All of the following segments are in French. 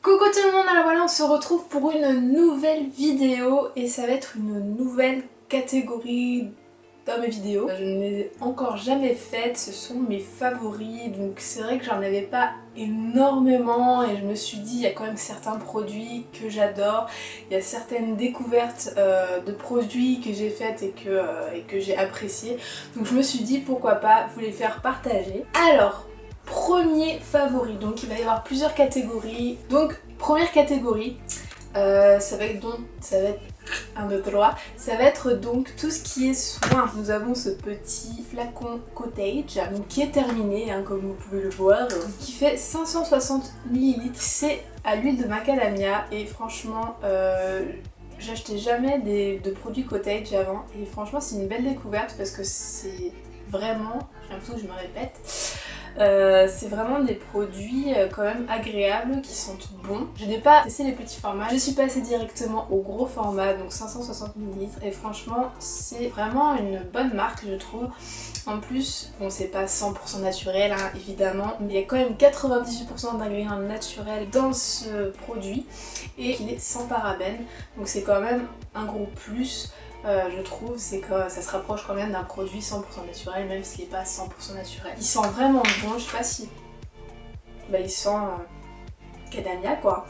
Coucou tout le monde, alors voilà on se retrouve pour une nouvelle vidéo et ça va être une nouvelle catégorie dans mes vidéos. Je ne l'ai encore jamais faite, ce sont mes favoris, donc c'est vrai que j'en avais pas énormément et je me suis dit il y a quand même certains produits que j'adore, il y a certaines découvertes de produits que j'ai faites et que j'ai appréciées, donc je me suis dit pourquoi pas vous les faire partager. Alors, premier favori, donc il va y avoir plusieurs catégories. Donc première catégorie, ça va être 1, 2, 3, ça va être donc tout ce qui est soin. Nous avons ce petit flacon Cottage, donc qui est terminé, hein, comme vous pouvez le voir, qui fait 560 ml. C'est à l'huile de macadamia et franchement, j'achetais jamais de produits Cottage avant et franchement c'est une belle découverte parce que c'est vraiment, j'ai l'impression que je me répète, c'est vraiment des produits quand même agréables, qui sentent bon. Je n'ai pas testé les petits formats, je suis passée directement au gros format, donc 560 ml, et franchement c'est vraiment une bonne marque je trouve. En plus, bon c'est pas 100% naturel hein, évidemment, mais il y a quand même 98% d'ingrédients naturels dans ce produit et il est sans parabènes, donc c'est quand même un gros plus. Je trouve, c'est que ça se rapproche quand même d'un produit 100% naturel, même s'il n'est pas 100% naturel. Il sent vraiment bon, je sais pas si... Bah il sent macadamia quoi.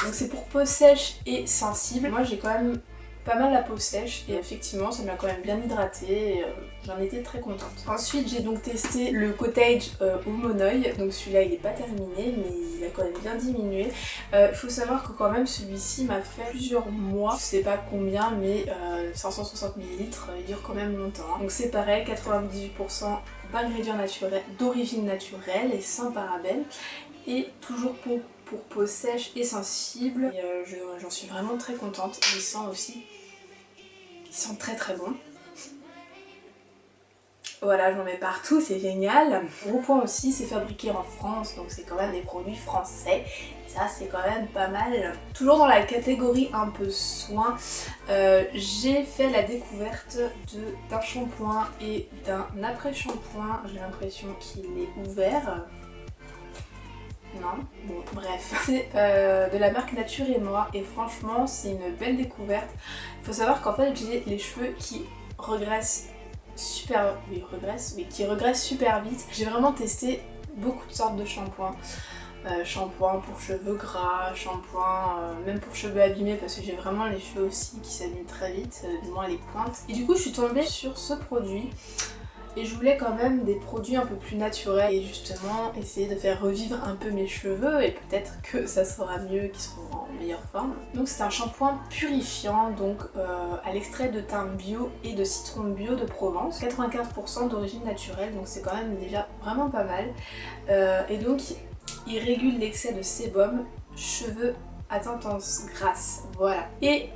Donc c'est pour peau sèche et sensible. Moi j'ai quand même pas mal la peau sèche et effectivement ça m'a quand même bien hydratée et j'en étais très contente. Ensuite j'ai donc testé le Cottage au Monoï, donc celui-là il est pas terminé mais il a quand même bien diminué. Il faut savoir que quand même celui-ci m'a fait plusieurs mois, je sais pas combien mais 560 ml il dure quand même longtemps. Donc c'est pareil, 98% d'ingrédients naturels, d'origine naturelle et sans parabènes et toujours pour peau sèche et sensible et j'en suis vraiment très contente. Il sent aussi, il sent très très bon. Voilà, je m'en mets partout, c'est génial. Gros point aussi, c'est fabriqué en France, donc c'est quand même des produits français. Ça c'est quand même pas mal. Toujours dans la catégorie un peu soin, j'ai fait la découverte d'un shampoing et d'un après-shampoing. J'ai l'impression qu'il est ouvert. Non, bon bref. C'est de la marque Nature et Moi et franchement c'est une belle découverte. Il faut savoir qu'en fait j'ai les cheveux qui regressent super... qui regressent super vite. J'ai vraiment testé beaucoup de sortes de shampoings. Shampoing pour cheveux gras, shampoing même pour cheveux abîmés parce que j'ai vraiment les cheveux aussi qui s'abîment très vite, du moins les pointes. Et du coup je suis tombée sur ce produit. Et je voulais quand même des produits un peu plus naturels et justement essayer de faire revivre un peu mes cheveux et peut-être que ça sera mieux, qu'ils seront en meilleure forme. Donc c'est un shampoing purifiant, donc à l'extrait de thym bio et de citron bio de Provence. 95% d'origine naturelle, donc c'est quand même déjà vraiment pas mal. Et donc il régule l'excès de sébum, cheveux à tendance grasse, voilà. Et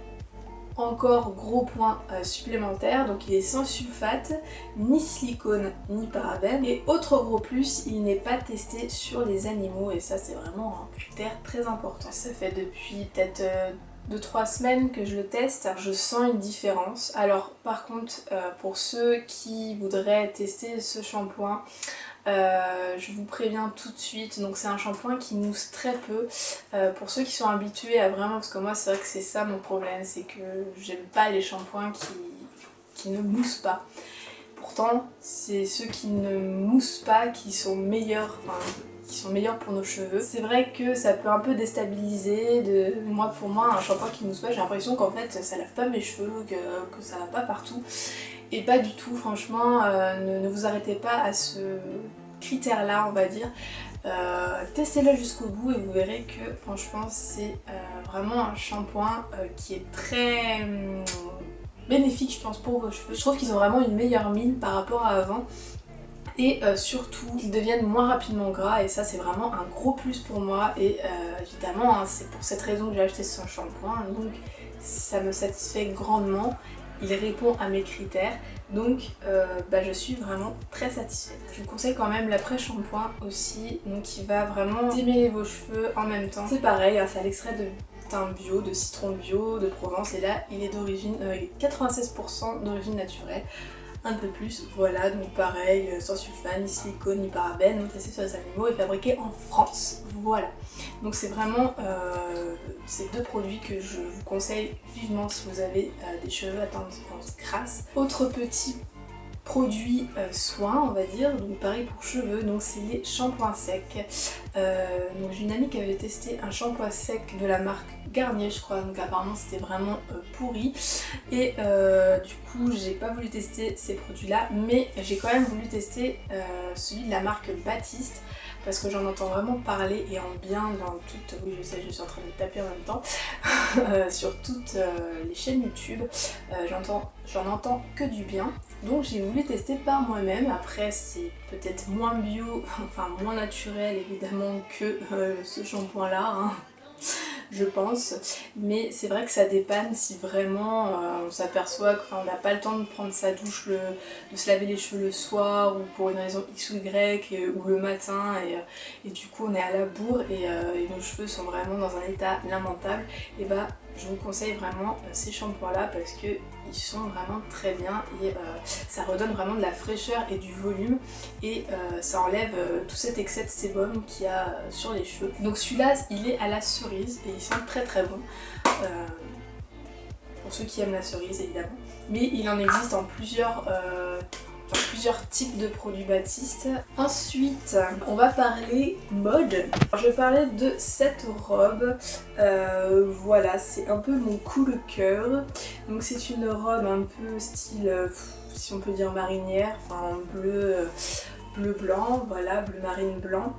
encore gros point supplémentaire, donc il est sans sulfate, ni silicone, ni parabènes. Et autre gros plus, il n'est pas testé sur les animaux et ça c'est vraiment un critère très important. Ça fait depuis peut-être 2-3 semaines que je le teste, je sens une différence. Alors par contre, pour ceux qui voudraient tester ce shampoing, je vous préviens tout de suite, donc c'est un shampoing qui mousse très peu. Pour ceux qui sont habitués à vraiment, parce que moi c'est vrai que c'est ça mon problème, c'est que j'aime pas les shampoings qui ne moussent pas. Pourtant c'est ceux qui ne moussent pas qui sont meilleurs, enfin qui sont meilleurs pour nos cheveux. C'est vrai que ça peut un peu déstabiliser, pour moi un shampoing qui mousse pas, j'ai l'impression qu'en fait ça lave pas mes cheveux, que ça va pas partout. Et pas du tout, franchement, ne vous arrêtez pas à ce critère là on va dire. Testez-le jusqu'au bout et vous verrez que franchement c'est vraiment un shampoing qui est très bénéfique je pense pour vos cheveux. Je trouve qu'ils ont vraiment une meilleure mine par rapport à avant. Et surtout qu'ils deviennent moins rapidement gras et ça c'est vraiment un gros plus pour moi et évidemment hein, c'est pour cette raison que j'ai acheté ce shampoing, donc ça me satisfait grandement. Il répond à mes critères, donc je suis vraiment très satisfaite. Je vous conseille quand même l'après-shampoing aussi, donc qui va vraiment démêler vos cheveux en même temps. C'est pareil, hein, c'est à l'extrait de thym bio, de citron bio, de Provence, et là il est d'origine, 96% d'origine naturelle. Un peu plus, voilà, donc pareil, sans sulfate, ni silicone, ni parabènes, non testé sur les animaux et fabriqué en France, voilà. Donc c'est vraiment ces deux produits que je vous conseille vivement si vous avez des cheveux à tendance grasse. Autre petit produit soin, on va dire, donc pareil pour cheveux, donc c'est les shampoings secs. Donc j'ai une amie qui avait testé un shampoing sec de la marque Garnier, je crois, donc apparemment c'était vraiment pourri, et du coup j'ai pas voulu tester ces produits là, mais j'ai quand même voulu tester celui de la marque Baptiste, parce que j'en entends vraiment parler et en bien dans toutes, oui je sais, je suis en train de taper en même temps, sur toutes les chaînes YouTube, j'en entends que du bien, donc j'ai voulu tester par moi-même. Après c'est peut-être moins bio, enfin moins naturel évidemment que ce shampoing là, hein, je pense, mais c'est vrai que ça dépanne si vraiment on s'aperçoit qu'on n'a pas le temps de prendre sa douche, de se laver les cheveux le soir ou pour une raison X ou Y, ou le matin, et du coup on est à la bourre et nos cheveux sont vraiment dans un état lamentable. Et bah je vous conseille vraiment ces shampoings là parce que ils sont vraiment très bien, et ça redonne vraiment de la fraîcheur et du volume, et ça enlève tout cet excès de sébum qu'il y a sur les cheveux. Donc celui-là il est à la cerise et il sent très très bon, pour ceux qui aiment la cerise évidemment, mais il en existe en plusieurs types de produits Baptiste. Ensuite, on va parler mode. Alors, je vais parler de cette robe. Voilà, c'est un peu mon coup de cœur. Donc c'est une robe un peu style, si on peut dire marinière, enfin bleu blanc, voilà, bleu marine blanc.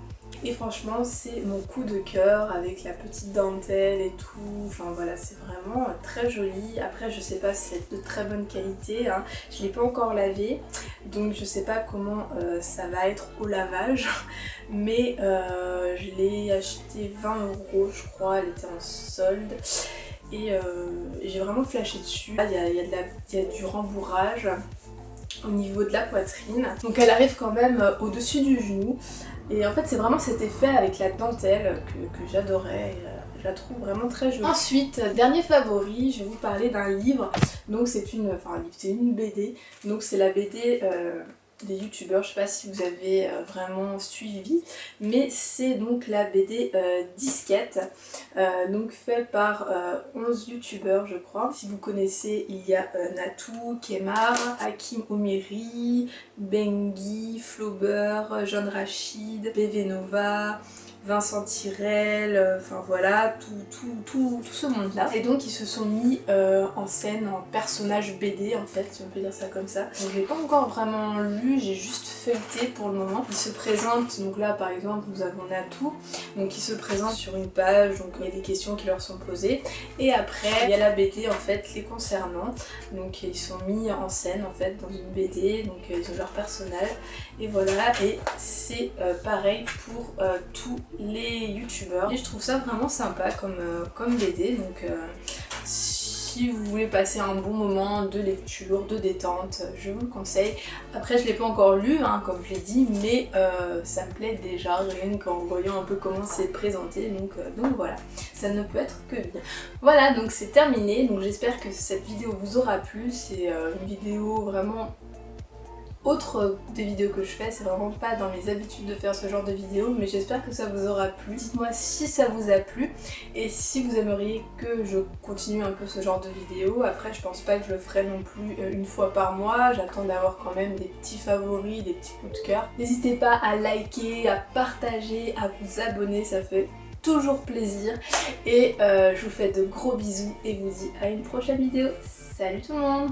Et franchement c'est mon coup de cœur avec la petite dentelle et tout, enfin voilà, c'est vraiment très joli. Après je sais pas si c'est de très bonne qualité, hein. Je l'ai pas encore lavé, donc je sais pas comment ça va être au lavage, mais je l'ai acheté 20 € je crois, elle était en solde, et j'ai vraiment flashé dessus. Il y a du rembourrage au niveau de la poitrine, donc elle arrive quand même au-dessus du genou. Et en fait c'est vraiment cet effet avec la dentelle que j'adorais, je la trouve vraiment très jolie. Ensuite, dernier favori, je vais vous parler d'un livre, donc c'est une BD, donc c'est la BD des youtubeurs, je sais pas si vous avez vraiment suivi, mais c'est donc la BD Disquette, donc fait par 11 youtubeurs je crois. Si vous connaissez, il y a Natou, Kemar, Hakim Omiri, Bengi, Flaubert, John Rachid, BV Nova, Vincent Tirel, enfin voilà, tout ce monde là. Et donc ils se sont mis en scène en personnage BD en fait, si on peut dire ça comme ça. Donc je l'ai pas encore vraiment lu, j'ai juste feuilleté pour le moment. Ils se présentent, donc là par exemple nous avons Natou, donc ils se présentent sur une page, donc il y a des questions qui leur sont posées. Et après il y a la BD en fait les concernant, donc ils sont mis en scène en fait dans une BD, donc ils ont leur personnage. Et voilà, et c'est pareil pour tous les youtubeurs, et je trouve ça vraiment sympa comme BD, donc si vous voulez passer un bon moment de lecture, de détente, je vous le conseille. Après je l'ai pas encore lu, hein, comme je l'ai dit, mais ça me plaît déjà rien qu'en voyant un peu comment c'est présenté, donc voilà, ça ne peut être que bien. Voilà, donc c'est terminé, donc j'espère que cette vidéo vous aura plu. C'est une vidéo vraiment autre des vidéos que je fais, c'est vraiment pas dans mes habitudes de faire ce genre de vidéos, mais j'espère que ça vous aura plu. Dites-moi si ça vous a plu et si vous aimeriez que je continue un peu ce genre de vidéos. Après je pense pas que je le ferai non plus une fois par mois, j'attends d'avoir quand même des petits favoris, des petits coups de cœur. N'hésitez pas à liker, à partager, à vous abonner, ça fait toujours plaisir, et je vous fais de gros bisous et vous dis à une prochaine vidéo. Salut tout le monde!